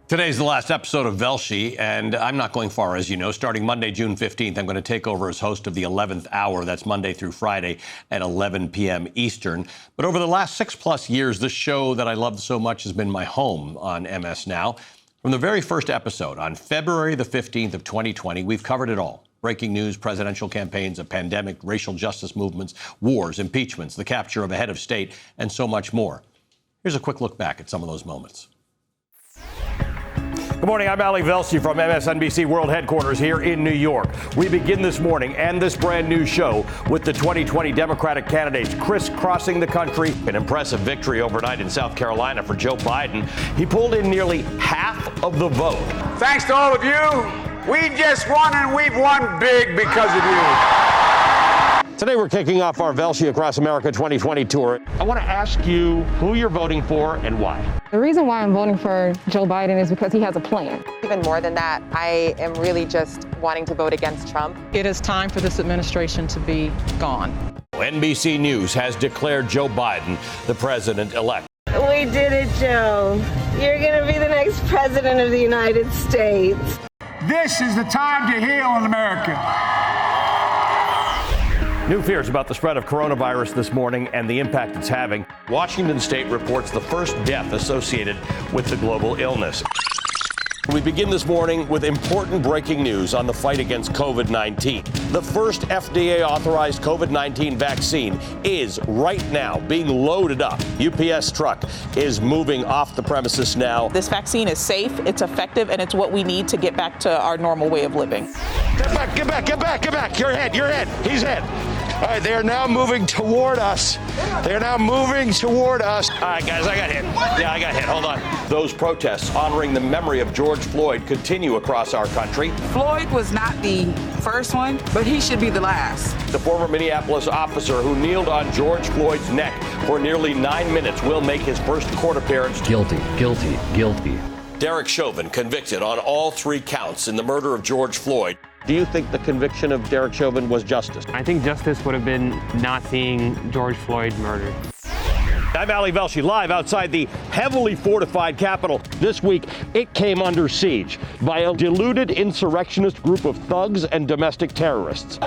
Today's the last episode of Velshi, and I'm not going far, as you know. Starting Monday, June 15th, I'm going to take over as host of the 11th hour. That's Monday through Friday at 11 p.m. Eastern. But over the last 6+ years, this show that I love so much has been my home on MS Now. From the very first episode on February the 15th of 2020, we've covered it all. Breaking news, presidential campaigns, a pandemic, racial justice movements, wars, impeachments, the capture of a head of state, and so much more. Here's a quick look back at some of those moments. Good morning, I'm Velshi from MSNBC World Headquarters here in New York. We begin this morning and this brand new show with the 2020 Democratic candidates crisscrossing the country. An impressive victory overnight in South Carolina for Joe Biden. He pulled in nearly half of the vote. Thanks to all of you. We just won, and we've won big because of you. Today we're kicking off our Velshi Across America 2020 tour. I want to ask you who you're voting for and why. The reason why I'm voting for Joe Biden is because he has a plan. Even more than that, I am really just wanting to vote against Trump. It is time for this administration to be gone. NBC News has declared Joe Biden the president-elect. We did it, Joe. You're going to be the next president of the United States. This is the time to heal in America. New fears about the spread of coronavirus this morning and the impact it's having. Washington State reports the first death associated with the global illness. We begin this morning with important breaking news on the fight against COVID-19. The first FDA-authorized COVID-19 vaccine is right now being loaded up. UPS truck is moving off the premises now. This vaccine is safe, it's effective, and it's what we need to get back to our normal way of living. Get back. Your head. He's head. All right, they are now moving toward us. All right, guys, I got hit. Yeah, I got hit. Hold on. Those protests honoring the memory of George Floyd continue across our country. Floyd was not the first one, but he should be the last. The former Minneapolis officer who kneeled on George Floyd's neck for nearly 9 minutes will make his first court appearance. Guilty. Derek Chauvin convicted on all 3 counts in the murder of George Floyd. Do you think the conviction of Derek Chauvin was justice? I think justice would have been not seeing George Floyd murdered. I'm Velshi, live outside the heavily fortified Capitol. This week, it came under siege by a deluded insurrectionist group of thugs and domestic terrorists.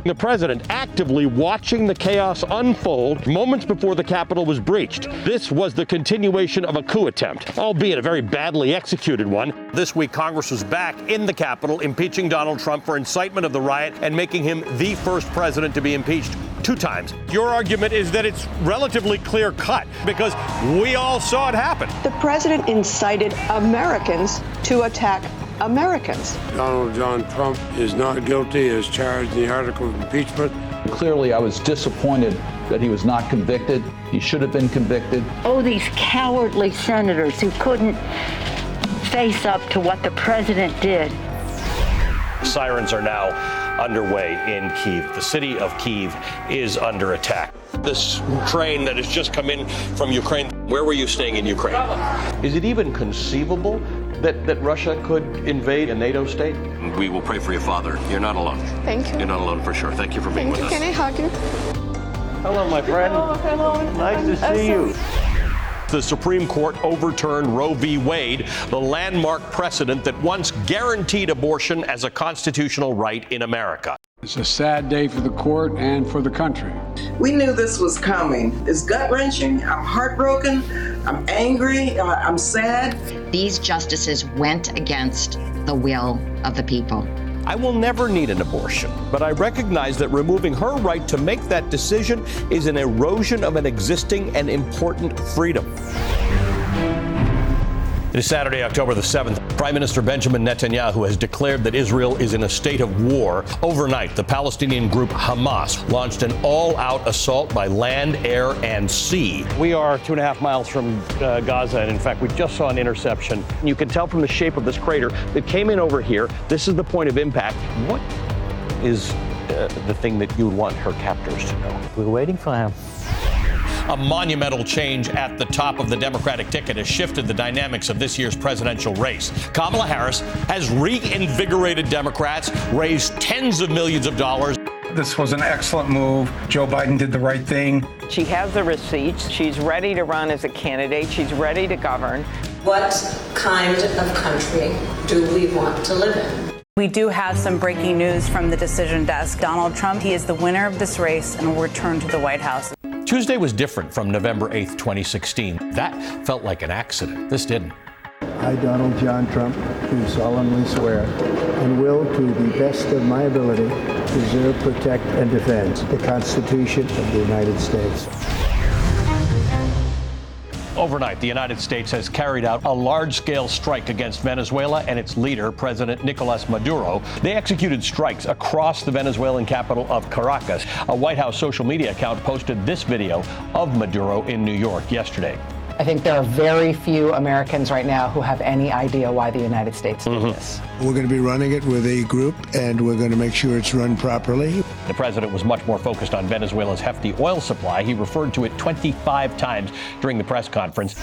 The president actively watching the chaos unfold moments before the Capitol was breached. This was the continuation of a coup attempt, albeit a very badly executed one. This week, Congress was back in the Capitol, impeaching Donald Trump for incitement of the riot and making him the first president to be impeached 2 times. Your argument is that it's relatively clear-cut because we all saw it happen. The president incited Americans to attack Americans. Donald John Trump is not guilty as charged in the article of impeachment. Clearly, I was disappointed that he was not convicted. He should have been convicted. Oh, these cowardly senators who couldn't face up to what the president did. Sirens are now underway in Kyiv. The city of Kyiv is under attack. This train that has just come in from Ukraine. Where were you staying in Ukraine? Is it even conceivable that Russia could invade a NATO state? We will pray for your father. You're not alone. Thank you. You're not alone for sure. Thank you for being with us. Can I hug you? Hello, my friend. Hello. Nice to see you. The Supreme Court overturned Roe v. Wade, the landmark precedent that once guaranteed abortion as a constitutional right in America. It's a sad day for the court and for the country. We knew this was coming. It's gut-wrenching. I'm heartbroken. I'm angry. I'm sad. These justices went against the will of the people. I will never need an abortion, but I recognize that removing her right to make that decision is an erosion of an existing and important freedom. It is Saturday, October the 7th. Prime Minister Benjamin Netanyahu has declared that Israel is in a state of war. Overnight, the Palestinian group Hamas launched an all-out assault by land, air, and sea. We are 2.5 miles from Gaza, and in fact, we just saw an interception. You can tell from the shape of this crater that came in over here. This is the point of impact. What is the thing that you would want her captors to know? We're waiting for him. A monumental change at the top of the Democratic ticket has shifted the dynamics of this year's presidential race. Kamala Harris has reinvigorated Democrats, raised tens of millions of dollars. This was an excellent move. Joe Biden did the right thing. She has the receipts. She's ready to run as a candidate. She's ready to govern. What kind of country do we want to live in? We do have some breaking news from the decision desk. Donald Trump, he is the winner of this race and will return to the White House. Tuesday was different from November 8th, 2016. That felt like an accident. This didn't. I, Donald John Trump, do solemnly swear and will, to the best of my ability, preserve, protect, and defend the Constitution of the United States. Overnight, the United States has carried out a large-scale strike against Venezuela and its leader, President Nicolas Maduro. They executed strikes across the Venezuelan capital of Caracas. A White House social media account posted this video of Maduro in New York yesterday. I think there are very few Americans right now who have any idea why the United States did this. We're going to be running it with a group, and we're going to make sure it's run properly. The president was much more focused on Venezuela's hefty oil supply. He referred to it 25 times during the press conference.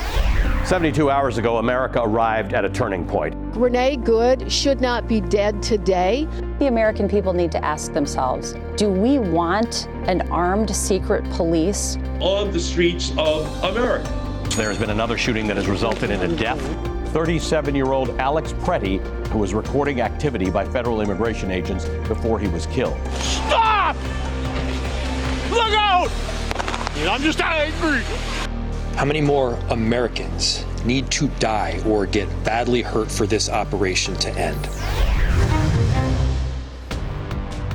72 hours ago, America arrived at a turning point. Renee Good should not be dead today. The American people need to ask themselves, do we want an armed secret police On the streets of America. There has been another shooting that has resulted in a death. 37-year-old Alex Pretty, who was recording activity by federal immigration agents before he was killed. Stop! Look out! I'm just angry. How many more Americans need to die or get badly hurt for this operation to end?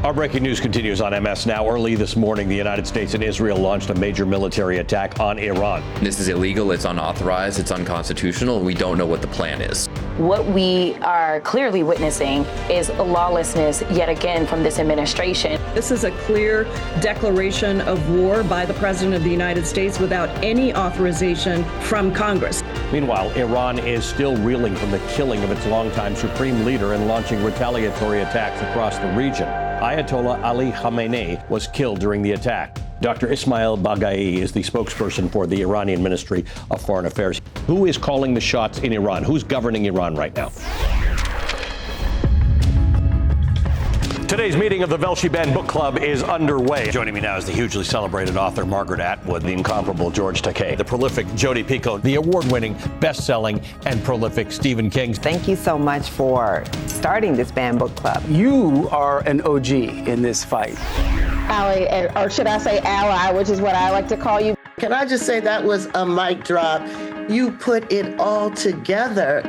Our breaking news continues on MS Now. Early this morning, the United States and Israel launched a major military attack on Iran. This is illegal, it's unauthorized, it's unconstitutional. We don't know what the plan is. What we are clearly witnessing is lawlessness yet again from this administration. This is a clear declaration of war by the President of the United States without any authorization from Congress. Meanwhile, Iran is still reeling from the killing of its longtime supreme leader and launching retaliatory attacks across the region. Ayatollah Ali Khamenei was killed during the attack. Dr. Ismail Baghai is the spokesperson for the Iranian Ministry of Foreign Affairs. Who is calling the shots in Iran? Who's governing Iran right now? Today's meeting of the Velshi Band Book Club is underway. Joining me now is the hugely celebrated author Margaret Atwood, the incomparable George Takei, the prolific Jodi Picoult, the award-winning, best-selling, and prolific Stephen King. Thank you so much for starting this band book club. You are an OG in this fight. Ally, or should I say ally, which is what I like to call you. Can I just say that was a mic drop? You put it all together.